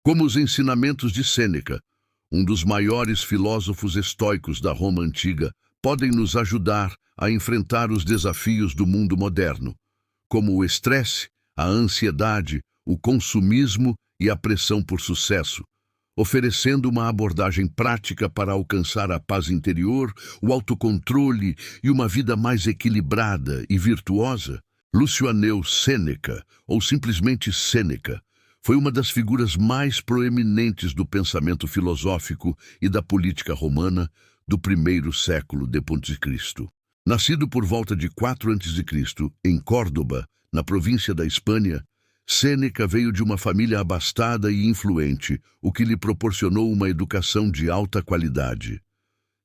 Como os ensinamentos de Sêneca, um dos maiores filósofos estoicos da Roma antiga, podem nos ajudar a enfrentar os desafios do mundo moderno, como o estresse, a ansiedade, o consumismo e a pressão por sucesso, oferecendo uma abordagem prática para alcançar a paz interior, o autocontrole e uma vida mais equilibrada e virtuosa. Lúcio Aneu Sêneca, ou simplesmente Sêneca, foi uma das figuras mais proeminentes do pensamento filosófico e da política romana do primeiro século depois de Cristo. Nascido por volta de 4 a.C., em Córdoba, na província da Espanha, Sêneca veio de uma família abastada e influente, o que lhe proporcionou uma educação de alta qualidade.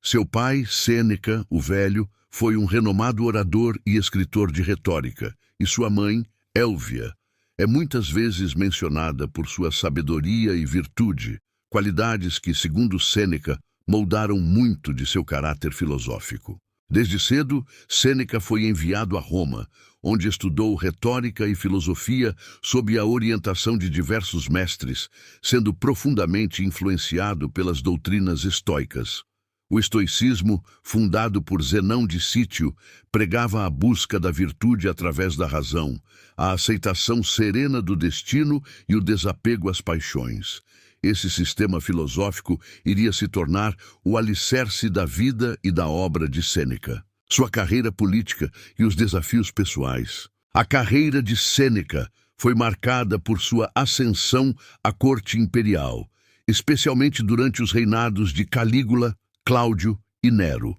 Seu pai, Sêneca, o Velho, foi um renomado orador e escritor de retórica, e sua mãe, Élvia, é muitas vezes mencionada por sua sabedoria e virtude, qualidades que, segundo Sêneca, moldaram muito de seu caráter filosófico. Desde cedo, Sêneca foi enviado a Roma, onde estudou retórica e filosofia sob a orientação de diversos mestres, sendo profundamente influenciado pelas doutrinas estoicas. O estoicismo, fundado por Zenão de Cítio, pregava a busca da virtude através da razão, a aceitação serena do destino e o desapego às paixões. Esse sistema filosófico iria se tornar o alicerce da vida e da obra de Sêneca. Sua carreira política e os desafios pessoais. A carreira de Sêneca foi marcada por sua ascensão à corte imperial, especialmente durante os reinados de Calígula, Cláudio e Nero.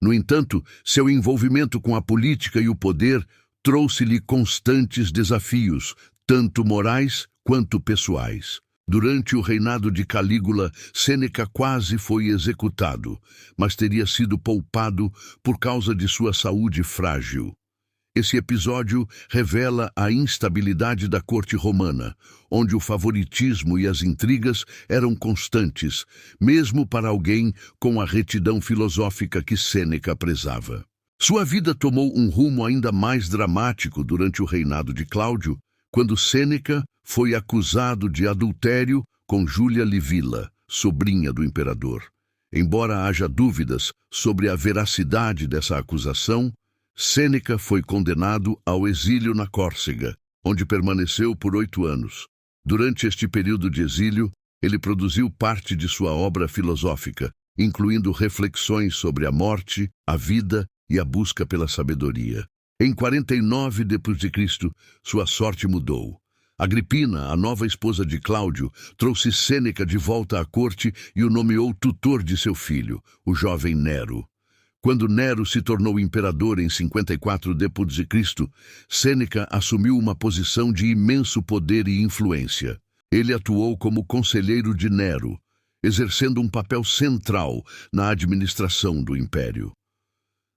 No entanto, seu envolvimento com a política e o poder trouxe-lhe constantes desafios, tanto morais quanto pessoais. Durante o reinado de Calígula, Sêneca quase foi executado, mas teria sido poupado por causa de sua saúde frágil. Esse episódio revela a instabilidade da corte romana, onde o favoritismo e as intrigas eram constantes, mesmo para alguém com a retidão filosófica que Sêneca prezava. Sua vida tomou um rumo ainda mais dramático durante o reinado de Cláudio, quando Sêneca foi acusado de adultério com Júlia Livila, sobrinha do imperador. Embora haja dúvidas sobre a veracidade dessa acusação, Sêneca foi condenado ao exílio na Córcega, onde permaneceu por 8 anos. Durante este período de exílio, ele produziu parte de sua obra filosófica, incluindo reflexões sobre a morte, a vida e a busca pela sabedoria. Em 49 d.C., sua sorte mudou. Agripina, a nova esposa de Cláudio, trouxe Sêneca de volta à corte e o nomeou tutor de seu filho, o jovem Nero. Quando Nero se tornou imperador em 54 d.C., Sêneca assumiu uma posição de imenso poder e influência. Ele atuou como conselheiro de Nero, exercendo um papel central na administração do império.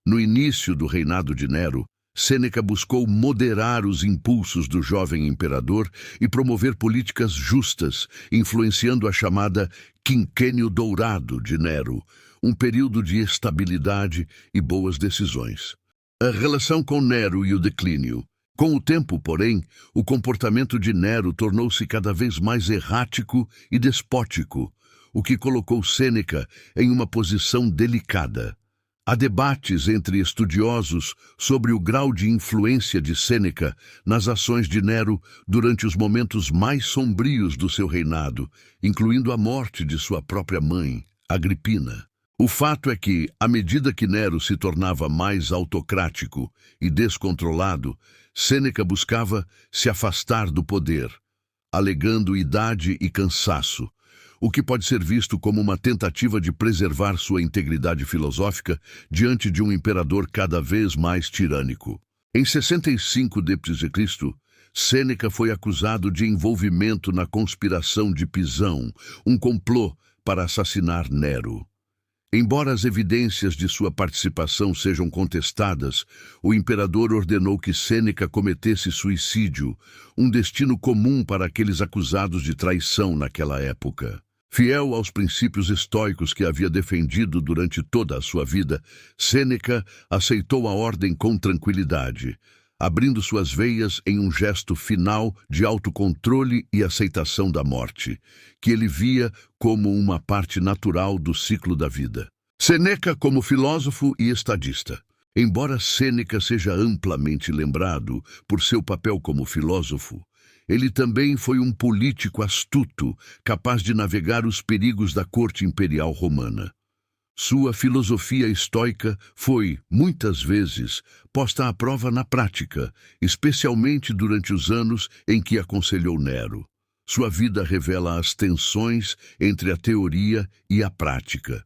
No início do reinado de Nero, Sêneca buscou moderar os impulsos do jovem imperador e promover políticas justas, influenciando a chamada Quinquênio Dourado de Nero, um período de estabilidade e boas decisões. A relação com Nero e o declínio. Com o tempo, porém, o comportamento de Nero tornou-se cada vez mais errático e despótico, o que colocou Sêneca em uma posição delicada. Há debates entre estudiosos sobre o grau de influência de Sêneca nas ações de Nero durante os momentos mais sombrios do seu reinado, incluindo a morte de sua própria mãe, Agripina. O fato é que, à medida que Nero se tornava mais autocrático e descontrolado, Sêneca buscava se afastar do poder, alegando idade e cansaço, o que pode ser visto como uma tentativa de preservar sua integridade filosófica diante de um imperador cada vez mais tirânico. Em 65 d.C., Sêneca foi acusado de envolvimento na conspiração de Pisão, um complô para assassinar Nero. Embora as evidências de sua participação sejam contestadas, o imperador ordenou que Sêneca cometesse suicídio, um destino comum para aqueles acusados de traição naquela época. Fiel aos princípios estoicos que havia defendido durante toda a sua vida, Sêneca aceitou a ordem com tranquilidade. abrindo suas veias em um gesto final de autocontrole e aceitação da morte, que ele via como uma parte natural do ciclo da vida. Sêneca como filósofo e estadista. Embora Sêneca seja amplamente lembrado por seu papel como filósofo, ele também foi um político astuto, capaz de navegar os perigos da corte imperial romana. Sua filosofia estoica foi, muitas vezes, posta à prova na prática, especialmente durante os anos em que aconselhou Nero. Sua vida revela as tensões entre a teoria e a prática.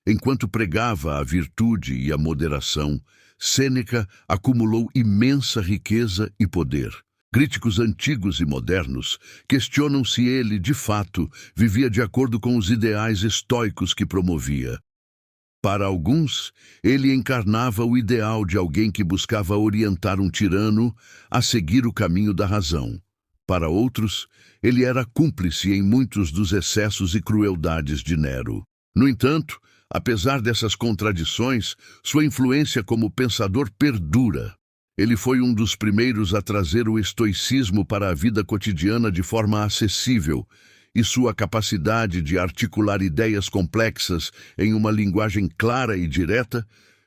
Enquanto pregava a virtude e a moderação, Sêneca acumulou imensa riqueza e poder. Críticos antigos e modernos questionam se ele, de fato, vivia de acordo com os ideais estoicos que promovia. Para alguns, ele encarnava o ideal de alguém que buscava orientar um tirano a seguir o caminho da razão. Para outros, ele era cúmplice em muitos dos excessos e crueldades de Nero. No entanto, apesar dessas contradições, sua influência como pensador perdura. Ele foi um dos primeiros a trazer o estoicismo para a vida cotidiana de forma acessível, e sua capacidade de articular ideias complexas em uma linguagem clara e direta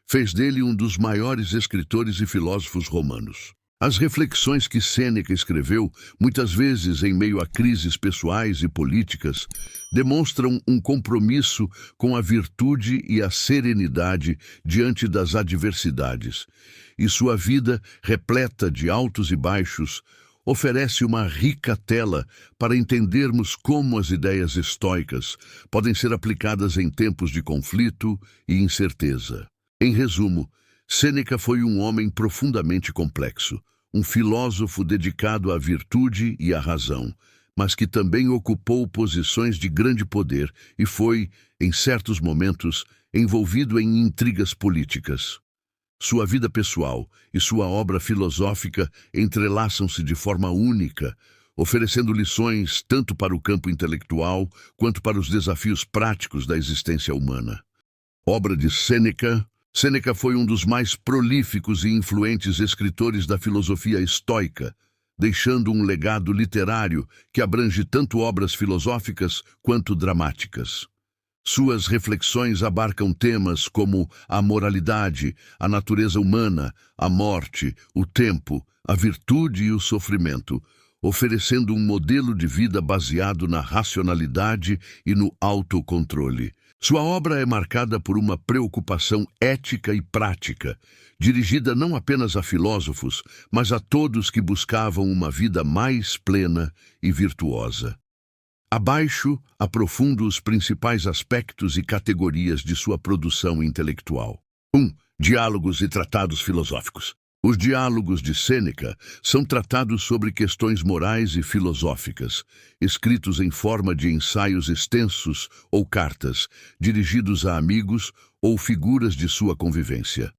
fez dele um dos maiores escritores e filósofos romanos. As reflexões que Sêneca escreveu, muitas vezes em meio a crises pessoais e políticas, demonstram um compromisso com a virtude e a serenidade diante das adversidades, e sua vida, repleta de altos e baixos, oferece uma rica tela para entendermos como as ideias estoicas podem ser aplicadas em tempos de conflito e incerteza. Em resumo, Sêneca foi um homem profundamente complexo, um filósofo dedicado à virtude e à razão, mas que também ocupou posições de grande poder e foi, em certos momentos, envolvido em intrigas políticas. Sua vida pessoal e sua obra filosófica entrelaçam-se de forma única, oferecendo lições tanto para o campo intelectual quanto para os desafios práticos da existência humana. Obra de Sêneca. Sêneca foi um dos mais prolíficos e influentes escritores da filosofia estoica, deixando um legado literário que abrange tanto obras filosóficas quanto dramáticas. Suas reflexões abarcam temas como a moralidade, a natureza humana, a morte, o tempo, a virtude e o sofrimento, oferecendo um modelo de vida baseado na racionalidade e no autocontrole. Sua obra é marcada por uma preocupação ética e prática, dirigida não apenas a filósofos, mas a todos que buscavam uma vida mais plena e virtuosa. Abaixo, aprofundo os principais aspectos e categorias de sua produção intelectual. 1. Diálogos e tratados filosóficos. Os diálogos de Sêneca são tratados sobre questões morais e filosóficas, escritos em forma de ensaios extensos ou cartas, dirigidos a amigos ou figuras de sua convivência.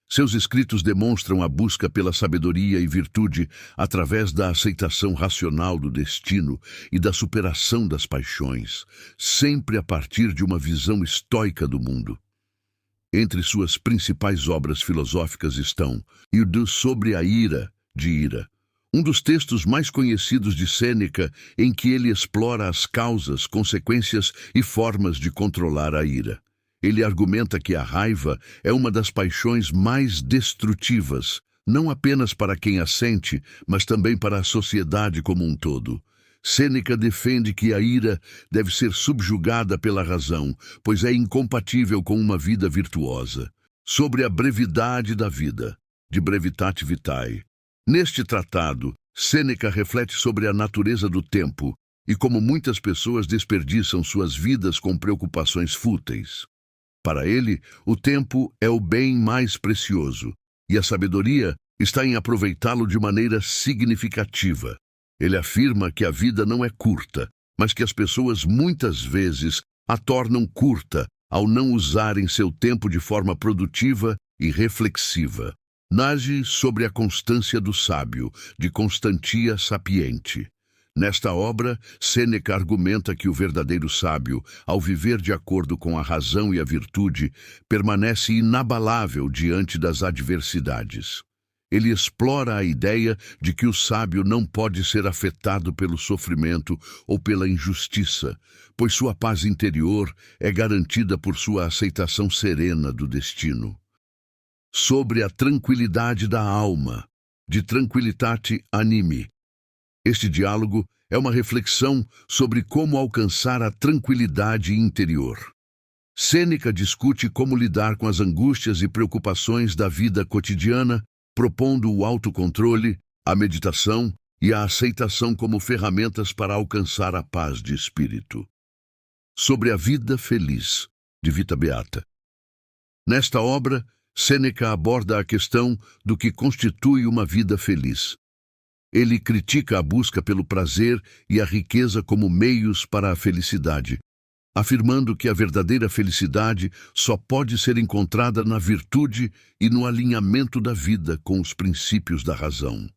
Seus escritos demonstram a busca pela sabedoria e virtude através da aceitação racional do destino e da superação das paixões, sempre a partir de uma visão estoica do mundo. Entre suas principais obras filosóficas estão o Sobre a Ira, de Ira, um dos textos mais conhecidos de Sêneca em que ele explora as causas, consequências e formas de controlar a ira. Ele argumenta que a raiva é uma das paixões mais destrutivas, não apenas para quem a sente, mas também para a sociedade como um todo. Sêneca defende que a ira deve ser subjugada pela razão, pois é incompatível com uma vida virtuosa. Sobre a brevidade da vida, de Brevitate Vitae. Neste tratado, Sêneca reflete sobre a natureza do tempo e como muitas pessoas desperdiçam suas vidas com preocupações fúteis. Para ele, o tempo é o bem mais precioso, e a sabedoria está em aproveitá-lo de maneira significativa. Ele afirma que a vida não é curta, mas que as pessoas muitas vezes a tornam curta ao não usarem seu tempo de forma produtiva e reflexiva. Nage sobre a constância do sábio, de Constantia Sapiente. Nesta obra, Sêneca argumenta que o verdadeiro sábio, ao viver de acordo com a razão e a virtude, permanece inabalável diante das adversidades. ele explora a ideia de que o sábio não pode ser afetado pelo sofrimento ou pela injustiça, pois sua paz interior é garantida por sua aceitação serena do destino. Sobre a tranquilidade da alma, de Tranquilitate Animi. Este diálogo é uma reflexão sobre como alcançar a tranquilidade interior. Sêneca discute como lidar com as angústias e preocupações da vida cotidiana, propondo o autocontrole, a meditação e a aceitação como ferramentas para alcançar a paz de espírito. Sobre a vida feliz, de Vita Beata. Nesta obra, Sêneca aborda a questão do que constitui uma vida feliz. Ele critica a busca pelo prazer e a riqueza como meios para a felicidade, afirmando que a verdadeira felicidade só pode ser encontrada na virtude e no alinhamento da vida com os princípios da razão.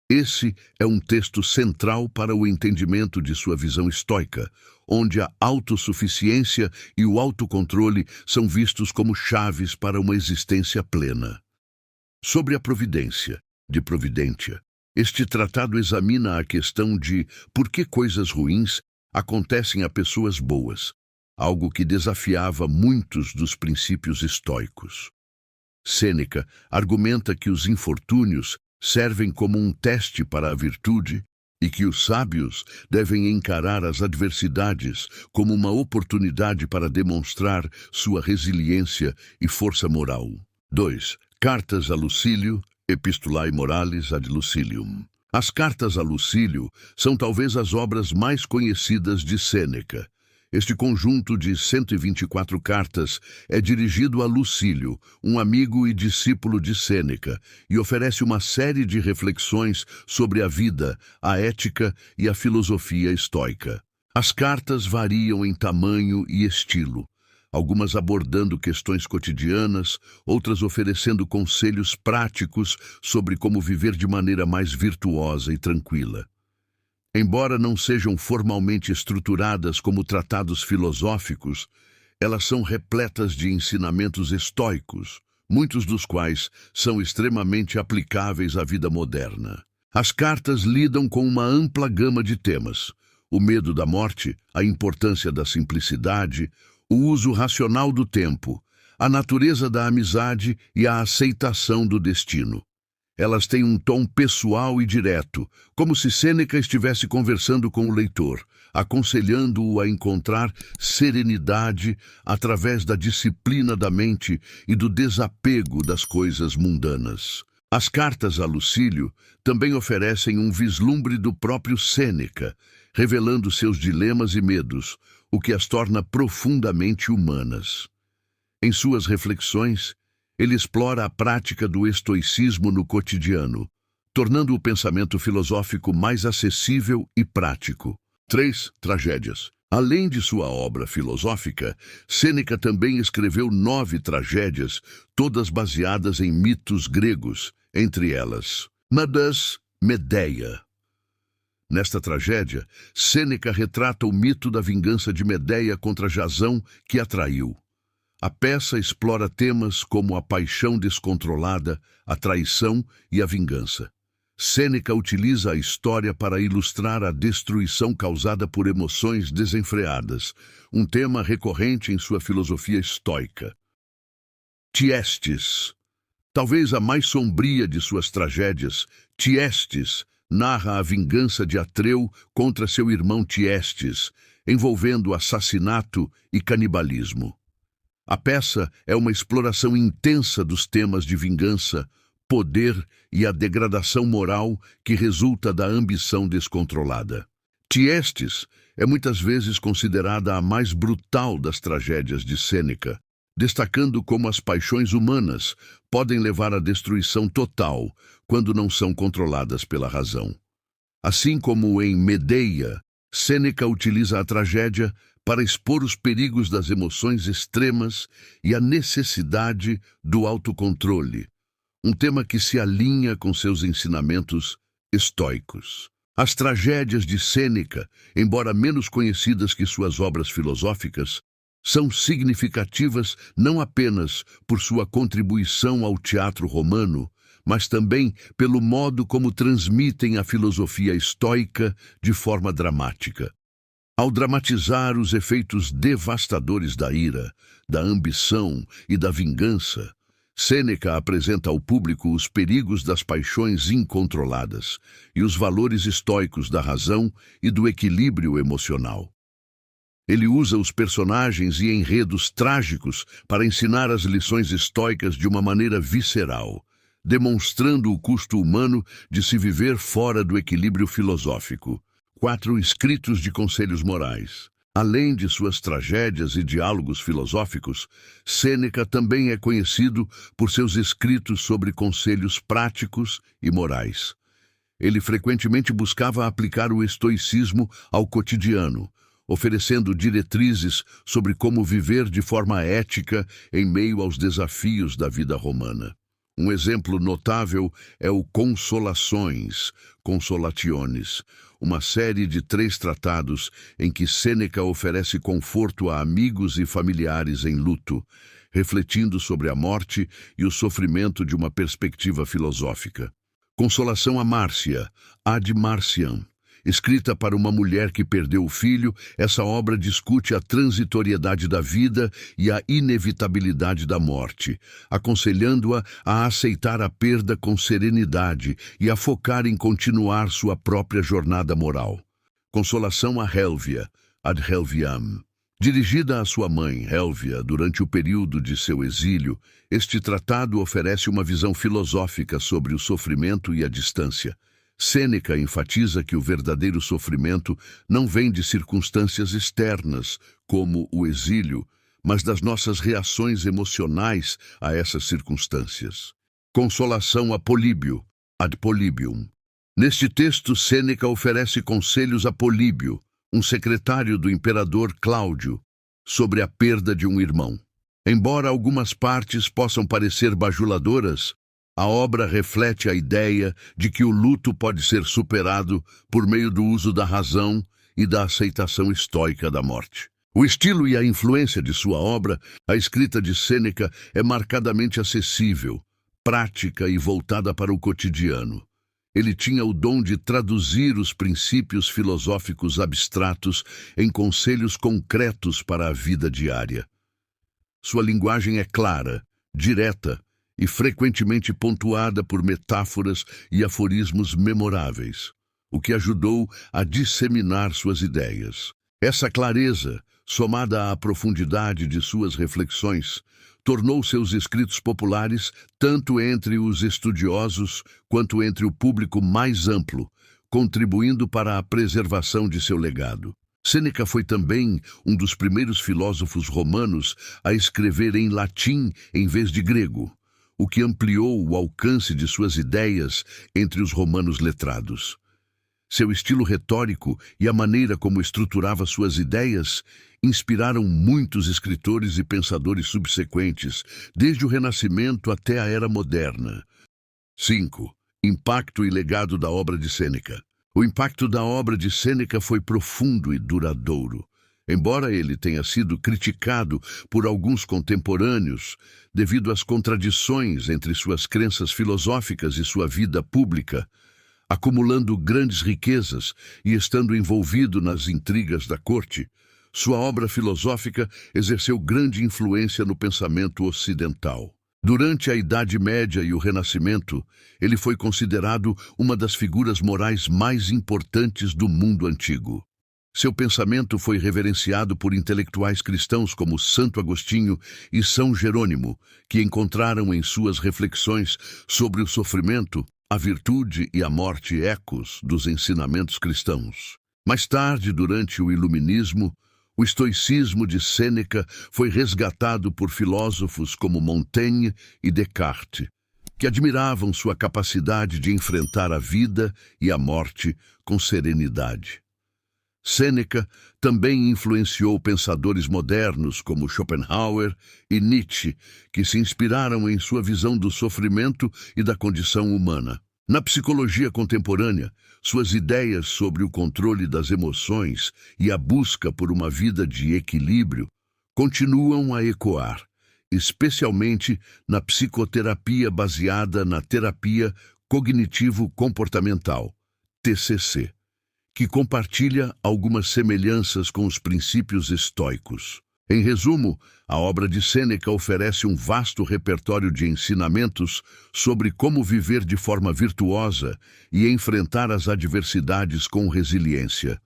Esse é um texto central para o entendimento de sua visão estoica, onde a autossuficiência e o autocontrole são vistos como chaves para uma existência plena. Sobre a providência, de Providentia, este tratado examina a questão de por que coisas ruins acontecem a pessoas boas, algo que desafiava muitos dos princípios estoicos. Sêneca argumenta que os infortúnios servem como um teste para a virtude e que os sábios devem encarar as adversidades como uma oportunidade para demonstrar sua resiliência e força moral. 2. Cartas a Lucílio, Epistulae Moralis ad Lucilium. As cartas a Lucílio são talvez as obras mais conhecidas de Sêneca. Este conjunto de 124 cartas é dirigido a Lucílio, um amigo e discípulo de Sêneca, e oferece uma série de reflexões sobre a vida, a ética e a filosofia estoica. As cartas variam em tamanho e estilo, algumas abordando questões cotidianas, outras oferecendo conselhos práticos sobre como viver de maneira mais virtuosa e tranquila. Embora não sejam formalmente estruturadas como tratados filosóficos, elas são repletas de ensinamentos estoicos, muitos dos quais são extremamente aplicáveis à vida moderna. As cartas lidam com uma ampla gama de temas: o medo da morte, a importância da simplicidade, o uso racional do tempo, a natureza da amizade e a aceitação do destino. Elas têm um tom pessoal e direto, como se Sêneca estivesse conversando com o leitor, aconselhando-o a encontrar serenidade através da disciplina da mente e do desapego das coisas mundanas. As cartas a Lucílio também oferecem um vislumbre do próprio Sêneca, revelando seus dilemas e medos, o que as torna profundamente humanas. Em suas reflexões, ele explora a prática do estoicismo no cotidiano, tornando o pensamento filosófico mais acessível e prático. 3. Tragédias. Além de sua obra filosófica, Sêneca também escreveu 9 tragédias, todas baseadas em mitos gregos, entre elas Medeia. Nesta tragédia, Sêneca retrata o mito da vingança de Medeia contra Jasão, que a traiu. A peça explora temas como a paixão descontrolada, a traição e a vingança. Sêneca utiliza a história para ilustrar a destruição causada por emoções desenfreadas, um tema recorrente em sua filosofia estoica. Tiestes. Talvez a mais sombria de suas tragédias, Tiestes narra a vingança de Atreu contra seu irmão Tiestes, envolvendo assassinato e canibalismo. A peça é uma exploração intensa dos temas de vingança, poder e a degradação moral que resulta da ambição descontrolada. Tiestes é muitas vezes considerada a mais brutal das tragédias de Sêneca, destacando como as paixões humanas podem levar à destruição total quando não são controladas pela razão. Assim como em Medeia, Sêneca utiliza a tragédia para expor os perigos das emoções extremas e a necessidade do autocontrole, um tema que se alinha com seus ensinamentos estoicos. As tragédias de Sêneca, embora menos conhecidas que suas obras filosóficas, são significativas não apenas por sua contribuição ao teatro romano, mas também pelo modo como transmitem a filosofia estoica de forma dramática. Ao dramatizar os efeitos devastadores da ira, da ambição e da vingança, Sêneca apresenta ao público os perigos das paixões incontroladas e os valores estoicos da razão e do equilíbrio emocional. Ele usa os personagens e enredos trágicos para ensinar as lições estoicas de uma maneira visceral, demonstrando o custo humano de se viver fora do equilíbrio filosófico. 4 escritos de conselhos morais. Além de suas tragédias e diálogos filosóficos, Sêneca também é conhecido por seus escritos sobre conselhos práticos e morais. Ele frequentemente buscava aplicar o estoicismo ao cotidiano, oferecendo diretrizes sobre como viver de forma ética em meio aos desafios da vida romana. Um exemplo notável é o Consolações, Consolationes, uma série de 3 tratados em que Sêneca oferece conforto a amigos e familiares em luto, refletindo sobre a morte e o sofrimento de uma perspectiva filosófica. Consolação a Márcia, Ad Marciam. Escrita para uma mulher que perdeu o filho, essa obra discute a transitoriedade da vida e a inevitabilidade da morte, aconselhando-a a aceitar a perda com serenidade e a focar em continuar sua própria jornada moral. Consolação a Hélvia, Ad Helviam. Dirigida à sua mãe, Hélvia, durante o período de seu exílio, este tratado oferece uma visão filosófica sobre o sofrimento e a distância. Sêneca enfatiza que o verdadeiro sofrimento não vem de circunstâncias externas, como o exílio, mas das nossas reações emocionais a essas circunstâncias. Consolação a Políbio, Ad Polybium. Neste texto, Sêneca oferece conselhos a Políbio, um secretário do imperador Cláudio, sobre a perda de um irmão. Embora algumas partes possam parecer bajuladoras, a obra reflete a ideia de que o luto pode ser superado por meio do uso da razão e da aceitação estoica da morte. O estilo e a influência de sua obra, a escrita de Sêneca, é marcadamente acessível, prática e voltada para o cotidiano. Ele tinha o dom de traduzir os princípios filosóficos abstratos em conselhos concretos para a vida diária. Sua linguagem é clara, direta e frequentemente pontuada por metáforas e aforismos memoráveis, o que ajudou a disseminar suas ideias. Essa clareza, somada à profundidade de suas reflexões, tornou seus escritos populares tanto entre os estudiosos quanto entre o público mais amplo, contribuindo para a preservação de seu legado. Sêneca foi também um dos primeiros filósofos romanos a escrever em latim em vez de grego, o que ampliou o alcance de suas ideias entre os romanos letrados. Seu estilo retórico e a maneira como estruturava suas ideias inspiraram muitos escritores e pensadores subsequentes, desde o Renascimento até a Era Moderna. 5. Impacto e legado da obra de Sêneca. O impacto da obra de Sêneca foi profundo e duradouro. Embora ele tenha sido criticado por alguns contemporâneos devido às contradições entre suas crenças filosóficas e sua vida pública, acumulando grandes riquezas e estando envolvido nas intrigas da corte, sua obra filosófica exerceu grande influência no pensamento ocidental. Durante a Idade Média e o Renascimento, ele foi considerado uma das figuras morais mais importantes do mundo antigo. Seu pensamento foi reverenciado por intelectuais cristãos como Santo Agostinho e São Jerônimo, que encontraram em suas reflexões sobre o sofrimento, a virtude e a morte ecos dos ensinamentos cristãos. Mais tarde, durante o Iluminismo, o estoicismo de Sêneca foi resgatado por filósofos como Montaigne e Descartes, que admiravam sua capacidade de enfrentar a vida e a morte com serenidade. Sêneca também influenciou pensadores modernos como Schopenhauer e Nietzsche, que se inspiraram em sua visão do sofrimento e da condição humana. Na psicologia contemporânea, suas ideias sobre o controle das emoções e a busca por uma vida de equilíbrio continuam a ecoar, especialmente na psicoterapia baseada na terapia cognitivo-comportamental, TCC, que compartilha algumas semelhanças com os princípios estoicos. Em resumo, a obra de Sêneca oferece um vasto repertório de ensinamentos sobre como viver de forma virtuosa e enfrentar as adversidades com resiliência.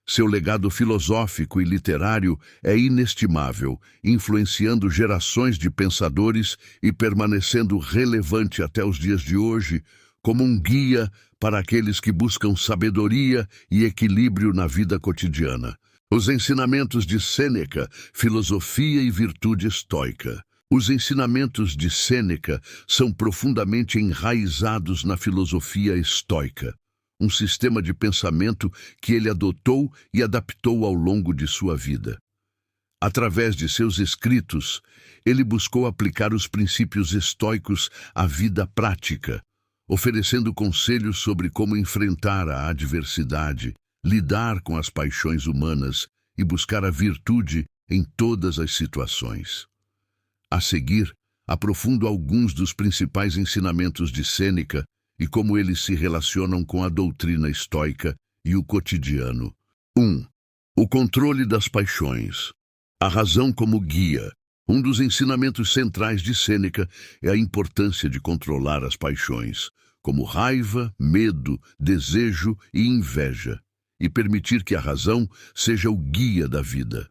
Seu legado filosófico e literário é inestimável, influenciando gerações de pensadores e permanecendo relevante até os dias de hoje como um guia para aqueles que buscam sabedoria e equilíbrio na vida cotidiana. Os ensinamentos de Sêneca, filosofia e virtude estoica. Os ensinamentos de Sêneca são profundamente enraizados na filosofia estoica, um sistema de pensamento que ele adotou e adaptou ao longo de sua vida. Através de seus escritos, ele buscou aplicar os princípios estoicos à vida prática, oferecendo conselhos sobre como enfrentar a adversidade, lidar com as paixões humanas e buscar a virtude em todas as situações. A seguir, aprofundo alguns dos principais ensinamentos de Sêneca e como eles se relacionam com a doutrina estoica e o cotidiano. 1. O controle das paixões. A razão como guia. Um dos ensinamentos centrais de Sêneca é a importância de controlar as paixões, como raiva, medo, desejo e inveja, e permitir que a razão seja o guia da vida.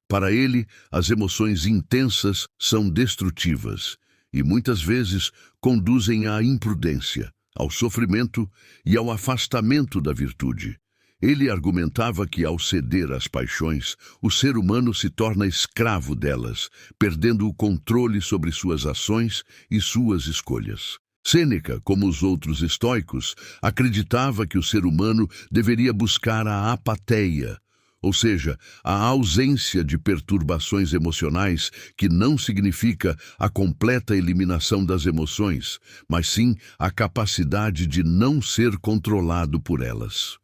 Para ele, as emoções intensas são destrutivas e muitas vezes conduzem à imprudência, ao sofrimento e ao afastamento da virtude. Ele argumentava que, ao ceder às paixões, o ser humano se torna escravo delas, perdendo o controle sobre suas ações e suas escolhas. Sêneca, como os outros estoicos, acreditava que o ser humano deveria buscar a apateia, ou seja, a ausência de perturbações emocionais, que não significa a completa eliminação das emoções, mas sim a capacidade de não ser controlado por elas.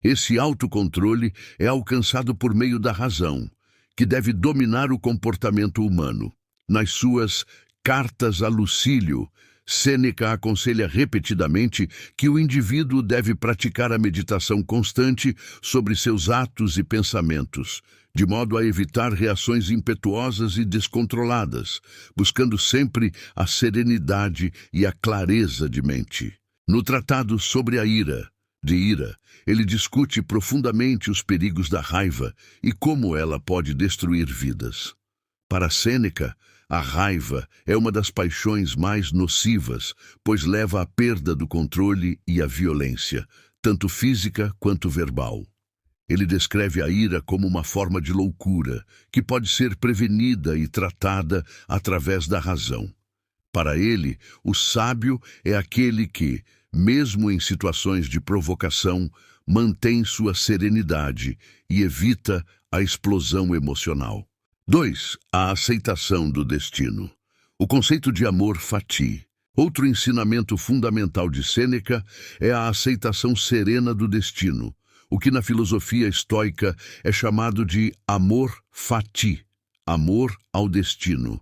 Esse autocontrole é alcançado por meio da razão, que deve dominar o comportamento humano. Nas suas Cartas a Lucílio, Sêneca aconselha repetidamente que o indivíduo deve praticar a meditação constante sobre seus atos e pensamentos, de modo a evitar reações impetuosas e descontroladas, buscando sempre a serenidade e a clareza de mente. No Tratado sobre a Ira, ele discute profundamente os perigos da raiva e como ela pode destruir vidas. Para Sêneca, a raiva é uma das paixões mais nocivas, pois leva à perda do controle e à violência, tanto física quanto verbal. Ele descreve a ira como uma forma de loucura, que pode ser prevenida e tratada através da razão. Para ele, o sábio é aquele que, mesmo em situações de provocação, mantém sua serenidade e evita a explosão emocional. 2. A aceitação do destino. O conceito de amor fati. Outro ensinamento fundamental de Sêneca é a aceitação serena do destino, o que na filosofia estoica é chamado de amor fati, amor ao destino.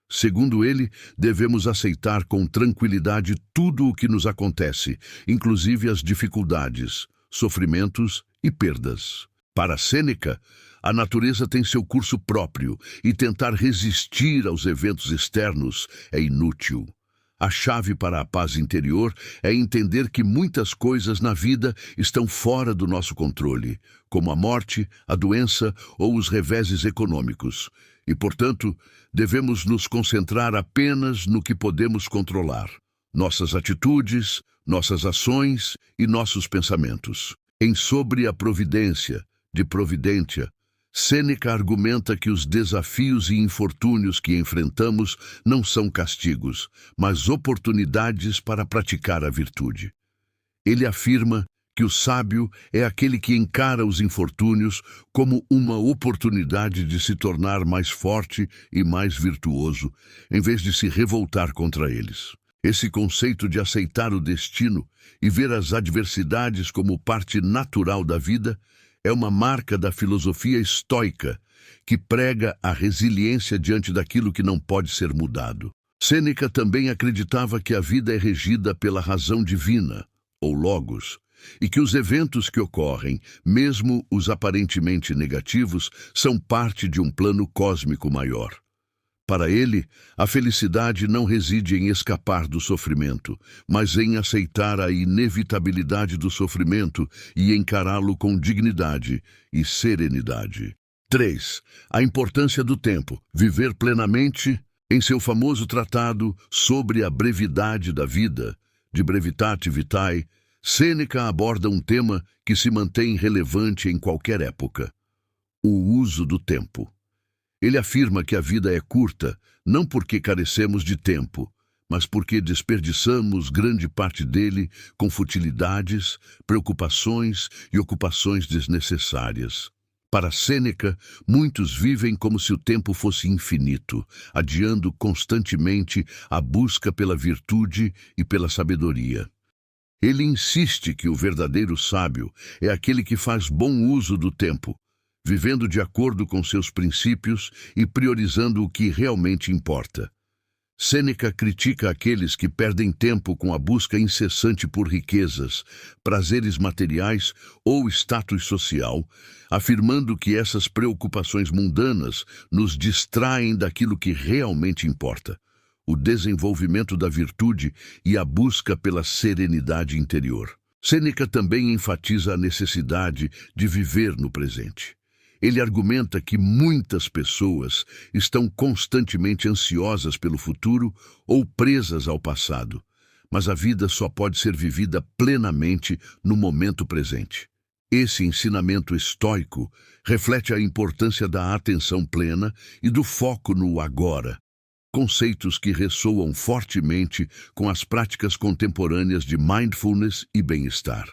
Segundo ele, devemos aceitar com tranquilidade tudo o que nos acontece, inclusive as dificuldades, sofrimentos e perdas. Para Sêneca, a natureza tem seu curso próprio e tentar resistir aos eventos externos é inútil. A chave para a paz interior é entender que muitas coisas na vida estão fora do nosso controle, como a morte, a doença ou os reveses econômicos, e, portanto, devemos nos concentrar apenas no que podemos controlar: nossas atitudes, nossas ações e nossos pensamentos. Em Sobre a Providência, de Providentia, Sêneca argumenta que os desafios e infortúnios que enfrentamos não são castigos, mas oportunidades para praticar a virtude. Ele afirma que o sábio é aquele que encara os infortúnios como uma oportunidade de se tornar mais forte e mais virtuoso, em vez de se revoltar contra eles. Esse conceito de aceitar o destino e ver as adversidades como parte natural da vida é uma marca da filosofia estoica que prega a resiliência diante daquilo que não pode ser mudado. Sêneca também acreditava que a vida é regida pela razão divina, ou logos, e que os eventos que ocorrem, mesmo os aparentemente negativos, são parte de um plano cósmico maior. Para ele, a felicidade não reside em escapar do sofrimento, mas em aceitar a inevitabilidade do sofrimento e encará-lo com dignidade e serenidade. 3. A importância do tempo. Viver plenamente. Em seu famoso tratado sobre a brevidade da vida, de Brevitate Vitae, Sêneca aborda um tema que se mantém relevante em qualquer época: o uso do tempo. Ele afirma que a vida é curta, não porque carecemos de tempo, mas porque desperdiçamos grande parte dele com futilidades, preocupações e ocupações desnecessárias. Para Sêneca, muitos vivem como se o tempo fosse infinito, adiando constantemente a busca pela virtude e pela sabedoria. Ele insiste que o verdadeiro sábio é aquele que faz bom uso do tempo, vivendo de acordo com seus princípios e priorizando o que realmente importa. Sêneca critica aqueles que perdem tempo com a busca incessante por riquezas, prazeres materiais ou status social, afirmando que essas preocupações mundanas nos distraem daquilo que realmente importa: o desenvolvimento da virtude e a busca pela serenidade interior. Sêneca também enfatiza a necessidade de viver no presente. Ele argumenta que muitas pessoas estão constantemente ansiosas pelo futuro ou presas ao passado, mas a vida só pode ser vivida plenamente no momento presente. Esse ensinamento estoico reflete a importância da atenção plena e do foco no agora, conceitos que ressoam fortemente com as práticas contemporâneas de mindfulness e bem-estar.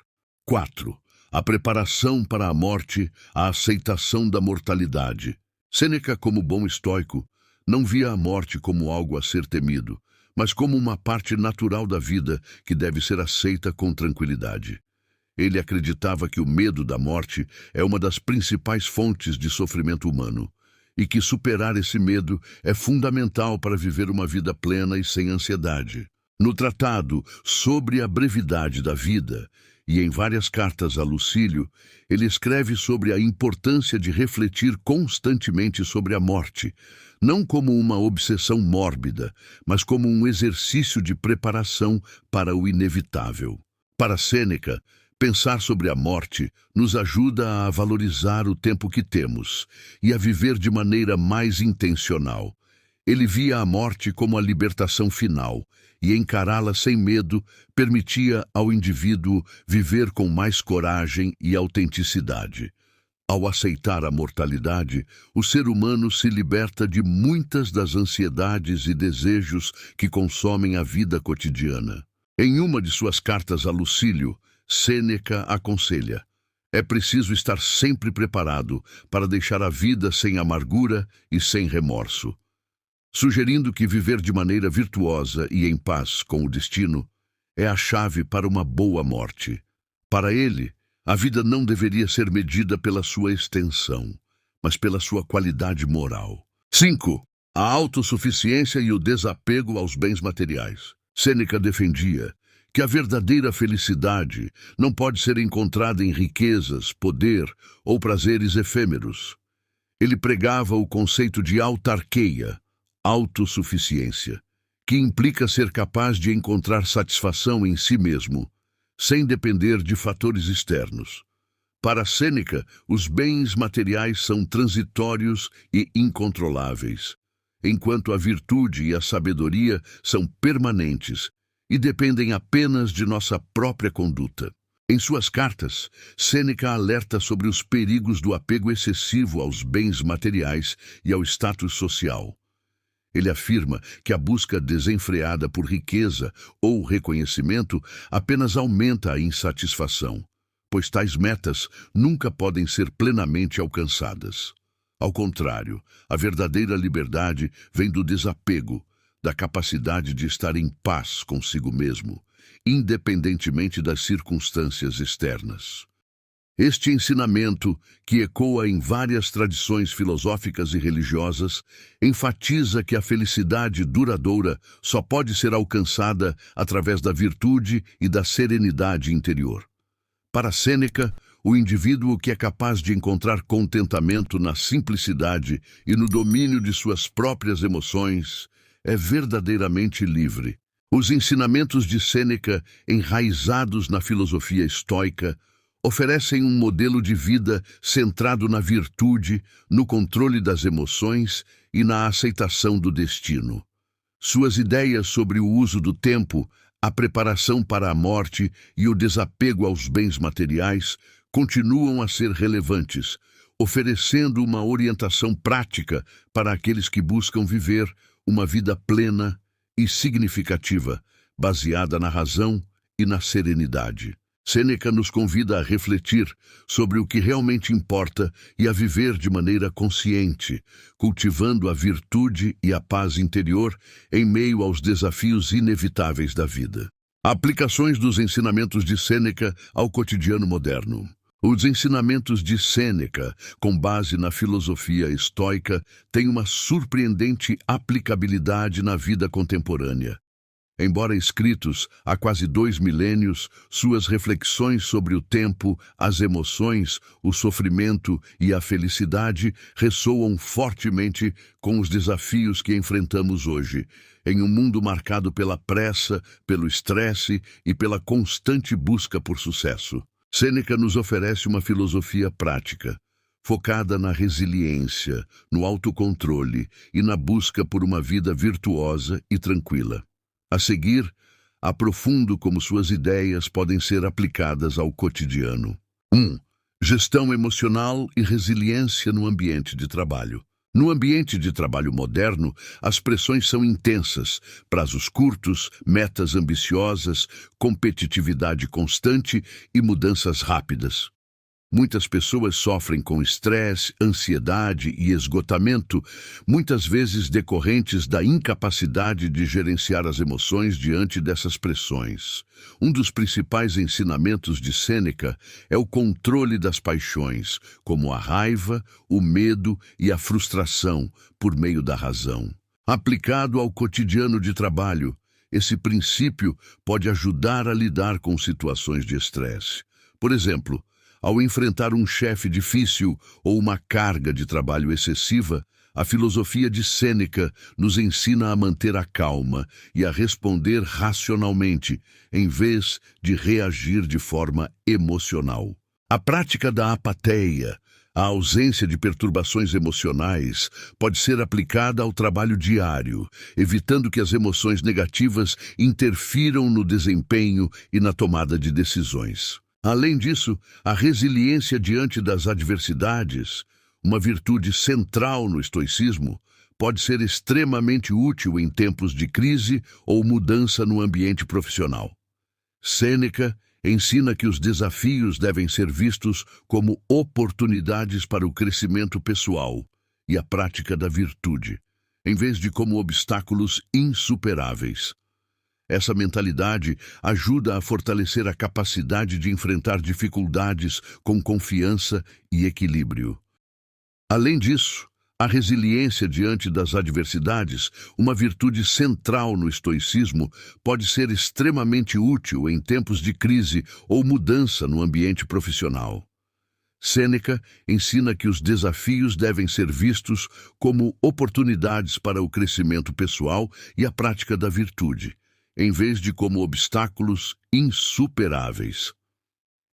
4. A preparação para a morte, a aceitação da mortalidade. Sêneca, como bom estoico, não via a morte como algo a ser temido, mas como uma parte natural da vida que deve ser aceita com tranquilidade. Ele acreditava que o medo da morte é uma das principais fontes de sofrimento humano, e que superar esse medo é fundamental para viver uma vida plena e sem ansiedade. No tratado sobre a brevidade da vida, e em várias cartas a Lucílio, ele escreve sobre a importância de refletir constantemente sobre a morte, não como uma obsessão mórbida, mas como um exercício de preparação para o inevitável. Para Sêneca, pensar sobre a morte nos ajuda a valorizar o tempo que temos e a viver de maneira mais intencional. Ele via a morte como a libertação final, e encará-la sem medo permitia ao indivíduo viver com mais coragem e autenticidade. Ao aceitar a mortalidade, o ser humano se liberta de muitas das ansiedades e desejos que consomem a vida cotidiana. Em uma de suas cartas a Lucílio, Sêneca aconselha: é preciso estar sempre preparado para deixar a vida sem amargura e sem remorso, sugerindo que viver de maneira virtuosa e em paz com o destino é a chave para uma boa morte. Para ele, a vida não deveria ser medida pela sua extensão, mas pela sua qualidade moral. 5. A autossuficiência e o desapego aos bens materiais. Sêneca defendia que a verdadeira felicidade não pode ser encontrada em riquezas, poder ou prazeres efêmeros. Ele pregava o conceito de autarqueia, autossuficiência, que implica ser capaz de encontrar satisfação em si mesmo, sem depender de fatores externos. Para Sêneca, os bens materiais são transitórios e incontroláveis, enquanto a virtude e a sabedoria são permanentes e dependem apenas de nossa própria conduta. Em suas cartas, Sêneca alerta sobre os perigos do apego excessivo aos bens materiais e ao status social. Ele afirma que a busca desenfreada por riqueza ou reconhecimento apenas aumenta a insatisfação, pois tais metas nunca podem ser plenamente alcançadas. Ao contrário, a verdadeira liberdade vem do desapego, da capacidade de estar em paz consigo mesmo, independentemente das circunstâncias externas. Este ensinamento, que ecoa em várias tradições filosóficas e religiosas, enfatiza que a felicidade duradoura só pode ser alcançada através da virtude e da serenidade interior. Para Sêneca, o indivíduo que é capaz de encontrar contentamento na simplicidade e no domínio de suas próprias emoções é verdadeiramente livre. Os ensinamentos de Sêneca, enraizados na filosofia estoica, oferecem um modelo de vida centrado na virtude, no controle das emoções e na aceitação do destino. Suas ideias sobre o uso do tempo, a preparação para a morte e o desapego aos bens materiais continuam a ser relevantes, oferecendo uma orientação prática para aqueles que buscam viver uma vida plena e significativa, baseada na razão e na serenidade. Sêneca nos convida a refletir sobre o que realmente importa e a viver de maneira consciente, cultivando a virtude e a paz interior em meio aos desafios inevitáveis da vida. Aplicações dos ensinamentos de Sêneca ao cotidiano moderno. Os ensinamentos de Sêneca, com base na filosofia estoica, têm uma surpreendente aplicabilidade na vida contemporânea. Embora escritos há quase 2 milênios, suas reflexões sobre o tempo, as emoções, o sofrimento e a felicidade ressoam fortemente com os desafios que enfrentamos hoje, em um mundo marcado pela pressa, pelo estresse e pela constante busca por sucesso. Sêneca nos oferece uma filosofia prática, focada na resiliência, no autocontrole e na busca por uma vida virtuosa e tranquila. A seguir, aprofundo como suas ideias podem ser aplicadas ao cotidiano. 1. Gestão emocional e resiliência no ambiente de trabalho. No ambiente de trabalho moderno, as pressões são intensas, prazos curtos, metas ambiciosas, competitividade constante e mudanças rápidas. Muitas pessoas sofrem com estresse, ansiedade e esgotamento, muitas vezes decorrentes da incapacidade de gerenciar as emoções diante dessas pressões. Um dos principais ensinamentos de Sêneca é o controle das paixões, como a raiva, o medo e a frustração, por meio da razão. Aplicado ao cotidiano de trabalho, esse princípio pode ajudar a lidar com situações de estresse. Por exemplo, ao enfrentar um chefe difícil ou uma carga de trabalho excessiva, a filosofia de Sêneca nos ensina a manter a calma e a responder racionalmente, em vez de reagir de forma emocional. A prática da apatia, a ausência de perturbações emocionais, pode ser aplicada ao trabalho diário, evitando que as emoções negativas interfiram no desempenho e na tomada de decisões. Além disso, a resiliência diante das adversidades, uma virtude central no estoicismo, pode ser extremamente útil em tempos de crise ou mudança no ambiente profissional. Sêneca ensina que os desafios devem ser vistos como oportunidades para o crescimento pessoal e a prática da virtude, em vez de como obstáculos insuperáveis. Essa mentalidade ajuda a fortalecer a capacidade de enfrentar dificuldades com confiança e equilíbrio. Além disso, a resiliência diante das adversidades, uma virtude central no estoicismo, pode ser extremamente útil em tempos de crise ou mudança no ambiente profissional. Sêneca ensina que os desafios devem ser vistos como oportunidades para o crescimento pessoal e a prática da virtude, em vez de como obstáculos insuperáveis.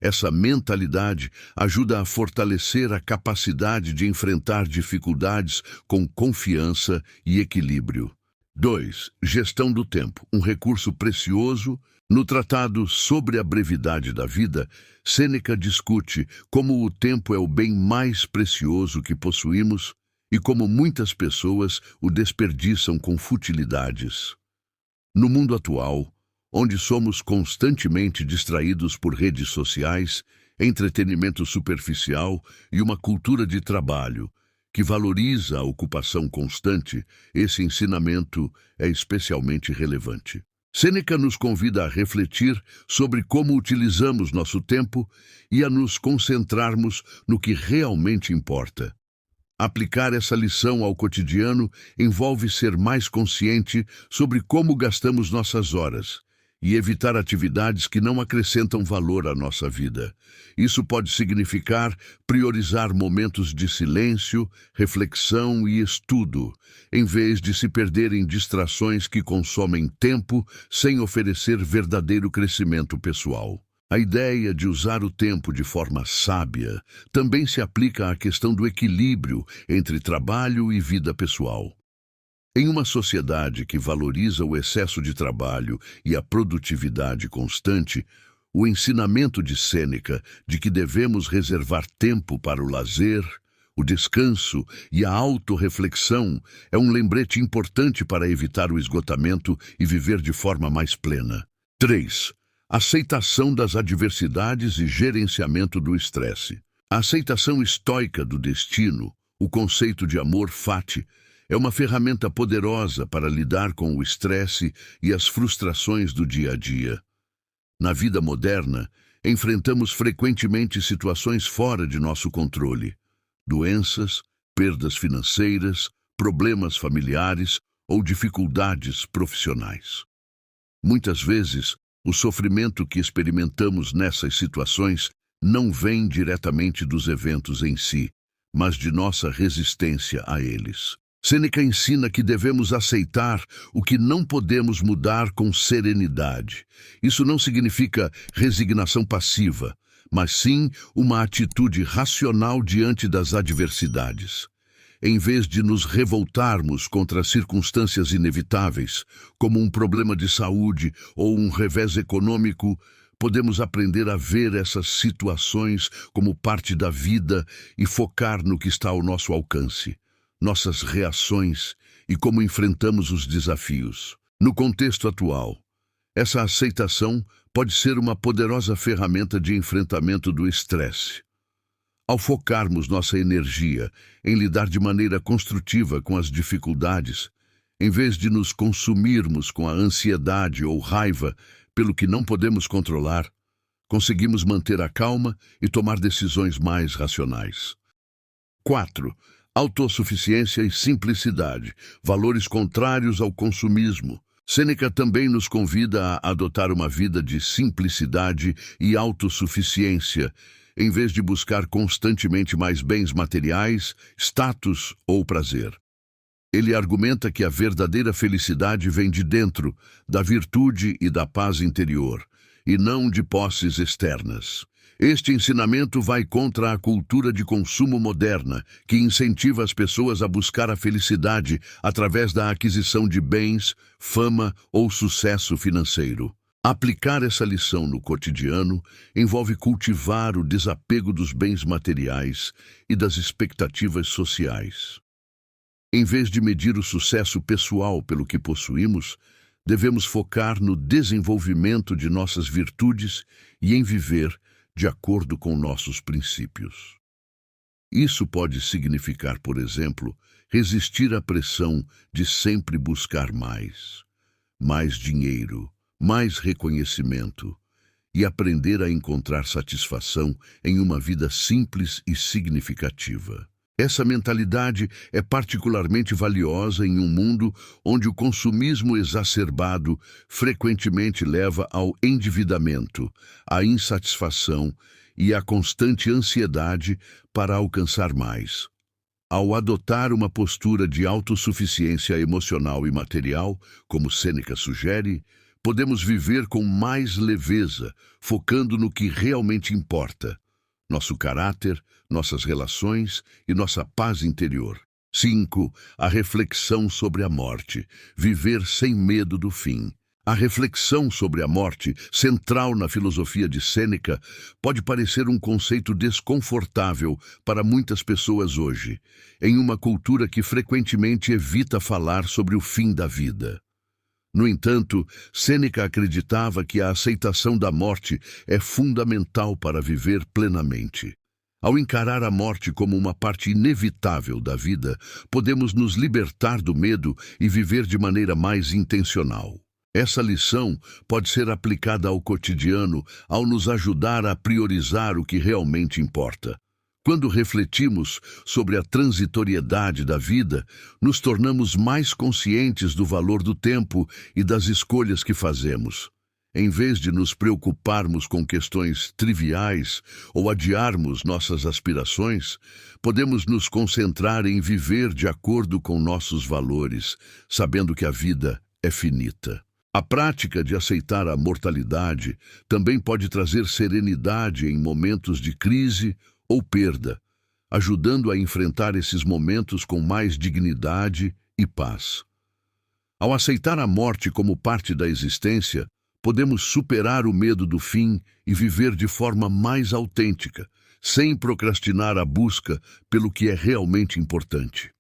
Essa mentalidade ajuda a fortalecer a capacidade de enfrentar dificuldades com confiança e equilíbrio. 2. Gestão do tempo, um recurso precioso. No tratado Sobre a Brevidade da Vida, Sêneca discute como o tempo é o bem mais precioso que possuímos e como muitas pessoas o desperdiçam com futilidades. No mundo atual, onde somos constantemente distraídos por redes sociais, entretenimento superficial e uma cultura de trabalho que valoriza a ocupação constante, esse ensinamento é especialmente relevante. Sêneca nos convida a refletir sobre como utilizamos nosso tempo e a nos concentrarmos no que realmente importa. Aplicar essa lição ao cotidiano envolve ser mais consciente sobre como gastamos nossas horas e evitar atividades que não acrescentam valor à nossa vida. Isso pode significar priorizar momentos de silêncio, reflexão e estudo, em vez de se perder em distrações que consomem tempo sem oferecer verdadeiro crescimento pessoal. A ideia de usar o tempo de forma sábia também se aplica à questão do equilíbrio entre trabalho e vida pessoal. Em uma sociedade que valoriza o excesso de trabalho e a produtividade constante, o ensinamento de Sêneca de que devemos reservar tempo para o lazer, o descanso e a autorreflexão é um lembrete importante para evitar o esgotamento e viver de forma mais plena. 3. Aceitação das adversidades e gerenciamento do estresse. A aceitação estoica do destino, o conceito de amor fati, é uma ferramenta poderosa para lidar com o estresse e as frustrações do dia a dia. Na vida moderna, enfrentamos frequentemente situações fora de nosso controle. Doenças, perdas financeiras, problemas familiares ou dificuldades profissionais. Muitas vezes, o sofrimento que experimentamos nessas situações não vem diretamente dos eventos em si, mas de nossa resistência a eles. Sêneca ensina que devemos aceitar o que não podemos mudar com serenidade. Isso não significa resignação passiva, mas sim uma atitude racional diante das adversidades. Em vez de nos revoltarmos contra circunstâncias inevitáveis, como um problema de saúde ou um revés econômico, podemos aprender a ver essas situações como parte da vida e focar no que está ao nosso alcance, nossas reações e como enfrentamos os desafios. No contexto atual, essa aceitação pode ser uma poderosa ferramenta de enfrentamento do estresse. Ao focarmos nossa energia em lidar de maneira construtiva com as dificuldades, em vez de nos consumirmos com a ansiedade ou raiva pelo que não podemos controlar, conseguimos manter a calma e tomar decisões mais racionais. 4. Autossuficiência e simplicidade, valores contrários ao consumismo. Sêneca também nos convida a adotar uma vida de simplicidade e autossuficiência, em vez de buscar constantemente mais bens materiais, status ou prazer. Ele argumenta que a verdadeira felicidade vem de dentro, da virtude e da paz interior, e não de posses externas. Este ensinamento vai contra a cultura de consumo moderna, que incentiva as pessoas a buscar a felicidade através da aquisição de bens, fama ou sucesso financeiro. Aplicar essa lição no cotidiano envolve cultivar o desapego dos bens materiais e das expectativas sociais. Em vez de medir o sucesso pessoal pelo que possuímos, devemos focar no desenvolvimento de nossas virtudes e em viver de acordo com nossos princípios. Isso pode significar, por exemplo, resistir à pressão de sempre buscar mais dinheiro, mais reconhecimento e aprender a encontrar satisfação em uma vida simples e significativa. Essa mentalidade é particularmente valiosa em um mundo onde o consumismo exacerbado frequentemente leva ao endividamento, à insatisfação e à constante ansiedade para alcançar mais. Ao adotar uma postura de autossuficiência emocional e material, como Sêneca sugere, podemos viver com mais leveza, focando no que realmente importa: nosso caráter, nossas relações e nossa paz interior. 5. A reflexão sobre a morte. Viver sem medo do fim. A reflexão sobre a morte, central na filosofia de Sêneca, pode parecer um conceito desconfortável para muitas pessoas hoje, em uma cultura que frequentemente evita falar sobre o fim da vida. No entanto, Sêneca acreditava que a aceitação da morte é fundamental para viver plenamente. Ao encarar a morte como uma parte inevitável da vida, podemos nos libertar do medo e viver de maneira mais intencional. Essa lição pode ser aplicada ao cotidiano ao nos ajudar a priorizar o que realmente importa. Quando refletimos sobre a transitoriedade da vida, nos tornamos mais conscientes do valor do tempo e das escolhas que fazemos. Em vez de nos preocuparmos com questões triviais ou adiarmos nossas aspirações, podemos nos concentrar em viver de acordo com nossos valores, sabendo que a vida é finita. A prática de aceitar a mortalidade também pode trazer serenidade em momentos de crise ou perda, ajudando a enfrentar esses momentos com mais dignidade e paz. Ao aceitar a morte como parte da existência, podemos superar o medo do fim e viver de forma mais autêntica, sem procrastinar a busca pelo que é realmente importante.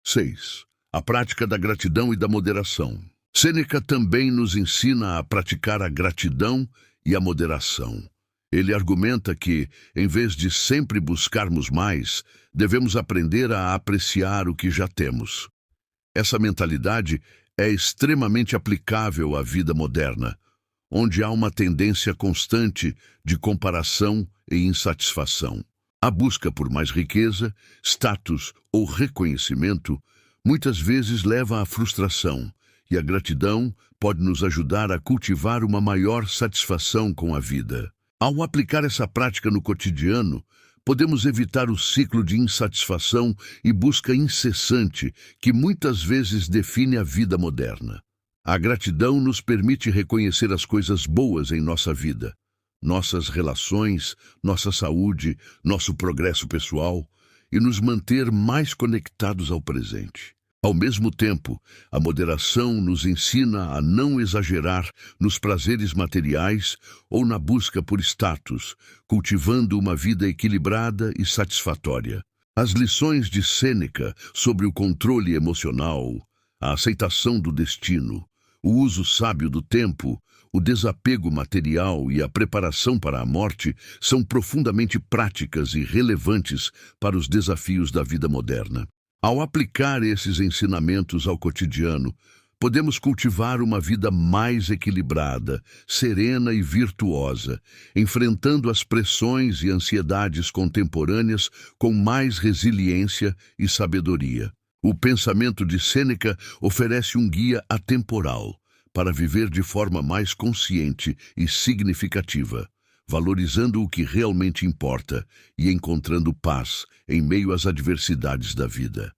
6. A prática da gratidão e da moderação. Sêneca também nos ensina a praticar a gratidão e a moderação. Ele argumenta que, em vez de sempre buscarmos mais, devemos aprender a apreciar o que já temos. Essa mentalidade é extremamente aplicável à vida moderna, onde há uma tendência constante de comparação e insatisfação. A busca por mais riqueza, status ou reconhecimento muitas vezes leva à frustração, e a gratidão pode nos ajudar a cultivar uma maior satisfação com a vida. Ao aplicar essa prática no cotidiano, podemos evitar o ciclo de insatisfação e busca incessante que muitas vezes define a vida moderna. A gratidão nos permite reconhecer as coisas boas em nossa vida, nossas relações, nossa saúde, nosso progresso pessoal e nos manter mais conectados ao presente. Ao mesmo tempo, a moderação nos ensina a não exagerar nos prazeres materiais ou na busca por status, cultivando uma vida equilibrada e satisfatória. As lições de Sêneca sobre o controle emocional, a aceitação do destino, o uso sábio do tempo, o desapego material e a preparação para a morte são profundamente práticas e relevantes para os desafios da vida moderna. Ao aplicar esses ensinamentos ao cotidiano, podemos cultivar uma vida mais equilibrada, serena e virtuosa, enfrentando as pressões e ansiedades contemporâneas com mais resiliência e sabedoria. O pensamento de Sêneca oferece um guia atemporal para viver de forma mais consciente e significativa, valorizando o que realmente importa e encontrando paz em meio às adversidades da vida.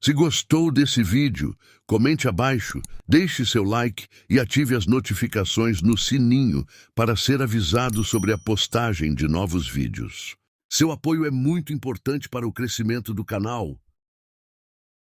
Se gostou desse vídeo, comente abaixo, deixe seu like e ative as notificações no sininho para ser avisado sobre a postagem de novos vídeos. Seu apoio é muito importante para o crescimento do canal.